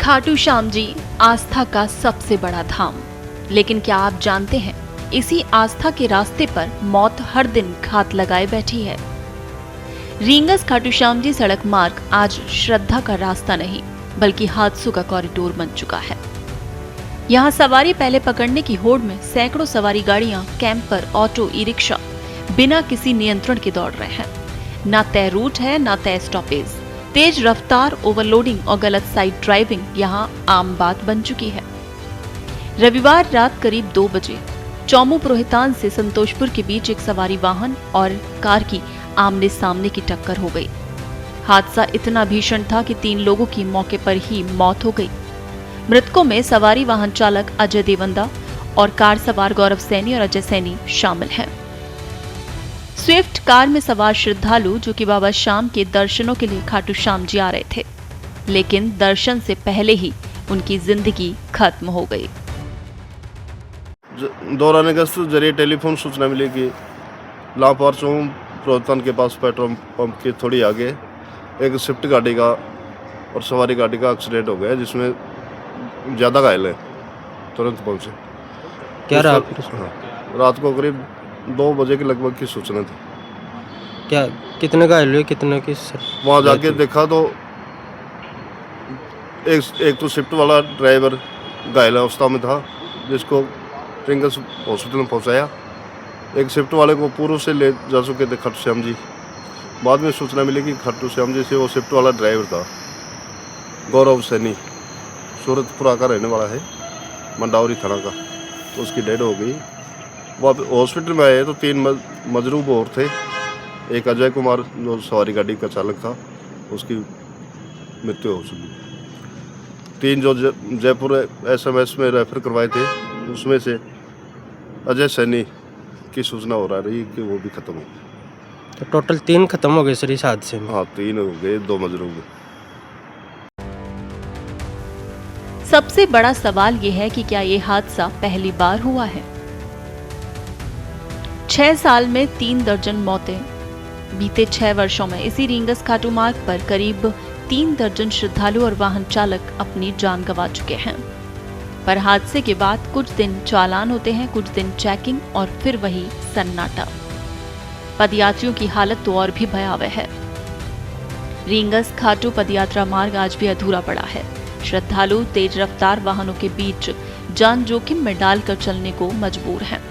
खाटू श्याम जी आस्था का सबसे बड़ा धाम, लेकिन क्या आप जानते हैं इसी आस्था के रास्ते पर मौत हर दिन घात लगाए बैठी है। रींगस खाटू श्याम जी सड़क मार्ग आज श्रद्धा का रास्ता नहीं बल्कि हादसों का कॉरिडोर बन चुका है। यहाँ सवारी पहले पकड़ने की होड़ में सैकड़ों सवारी गाड़ियां, कैंपर, ऑटो, ई रिक्शा बिना किसी नियंत्रण के दौड़ रहे हैं। ना तय रूट है, ना तय स्टॉपेज। तेज रफ्तार, ओवरलोडिंग और गलत साइड ड्राइविंग यहाँ आम बात बन चुकी है। रविवार रात करीब 2 बजे चौमू पुरोहितान से संतोषपुर के बीच एक सवारी वाहन और कार की आमने सामने की टक्कर हो गई। हादसा इतना भीषण था कि 3 लोगों की मौके पर ही मौत हो गई। मृतकों में सवारी वाहन चालक अजय देवंदा और कार सवार गौरव सैनी और अजय सैनी शामिल हैं। स्विफ्ट कार में सवार श्रद्धालु जो कि बाबा श्याम के दर्शनों के लिए खाटू श्याम जी आ रहे थे, लेकिन दर्शन से पहले ही उनकी जिंदगी खत्म हो गई। दौरान गश्त जरिए टेलीफोन सूचना मिली कि लापार चौम पुरोहितान के पास पेट्रोल पंप के थोड़ी आगे एक स्विफ्ट गाड़ी का और सवारी गाड़ी का एक्सीडेंट हो गया, जिसमें ज़्यादा घायल है। तुरंत पहुंचे। क्या रात को करीब 2 बजे के लगभग की सूचना थी। क्या कितने घायल हुए, कितने की वहाँ जाके देखा तो एक तो स्विफ्ट वाला ड्राइवर घायल अवस्था में था, जिसको रींगस हॉस्पिटल में पहुँचाया। एक स्विफ्ट वाले को पूर्व से ले जा चुके थे खाटू श्याम जी। बाद में सूचना मिली कि खाटू श्याम जी से वो स्विफ्ट वाला ड्राइवर था गौरव सैनी, सूरतपुरा का रहने वाला है, मंडावरी थाना का। तो उसकी डेड हो गई। वो हॉस्पिटल में आए तो 3 मजरूब और थे। एक अजय कुमार जो सवारी गाड़ी का चालक था, उसकी मृत्यु हो चुकी। 3 जो जयपुर SMS में रेफर करवाए थे, उसमें से अजय सैनी की सूचना हो रही कि वो भी खत्म हो गए। तो टोटल 3 खत्म हो गए सर इस हादसे में? हाँ, 3 हो गए, 2 मजरूब। सबसे बड़ा सवाल ये है कि क्या ये हादसा पहली बार हुआ है? 6 साल में 3 दर्जन मौतें। बीते 6 वर्षों में इसी रींगस खाटू मार्ग पर करीब 3 दर्जन श्रद्धालु और वाहन चालक अपनी जान गंवा चुके हैं। पर हादसे के बाद कुछ दिन चालान होते हैं, कुछ दिन चेकिंग और फिर वही सन्नाटा। पदयात्रियों की हालत तो और भी भयावह है। रींगस खाटू पदयात्रा मार्ग आज भी अधूरा पड़ा है। श्रद्धालु तेज रफ्तार वाहनों के बीच जान जोखिम में डालकर चलने को मजबूर हैं।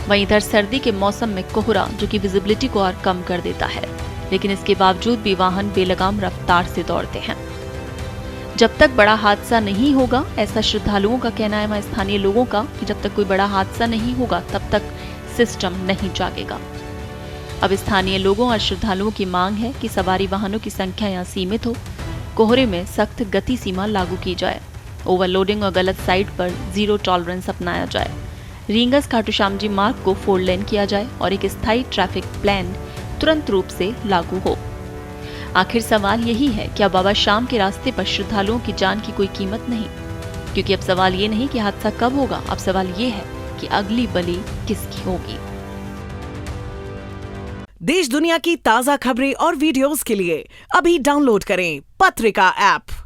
वहीं इधर सर्दी के मौसम में कोहरा जो कि विजिबिलिटी को और कम कर देता है, लेकिन इसके बावजूद भी वाहन बेलगाम रफ्तार से दौड़ते हैं। जब तक बड़ा हादसा नहीं होगा, ऐसा श्रद्धालुओं का कहना है, वहाँ स्थानीय लोगों का, कि जब तक कोई बड़ा हादसा नहीं होगा तब तक सिस्टम नहीं जागेगा। अब स्थानीय लोगों और श्रद्धालुओं की मांग है कि सवारी वाहनों की संख्या यहाँ सीमित हो, कोहरे में सख्त गति सीमा लागू की जाए, ओवरलोडिंग और गलत साइड पर 0 टॉलरेंस अपनाया जाए, रींगस खाटू श्याम जी मार्ग को 4 लेन किया जाए और एक स्थायी ट्रैफिक प्लान तुरंत रूप से लागू हो। आखिर सवाल यही है, क्या बाबा श्याम के रास्ते पर श्रद्धालुओं की जान की कोई कीमत नहीं? क्योंकि अब सवाल ये नहीं कि हादसा कब होगा, अब सवाल ये है कि अगली बलि किसकी होगी। देश दुनिया की ताजा खबरें और वीडियोस के लिए अभी डाउनलोड करें पत्रिका ऐप।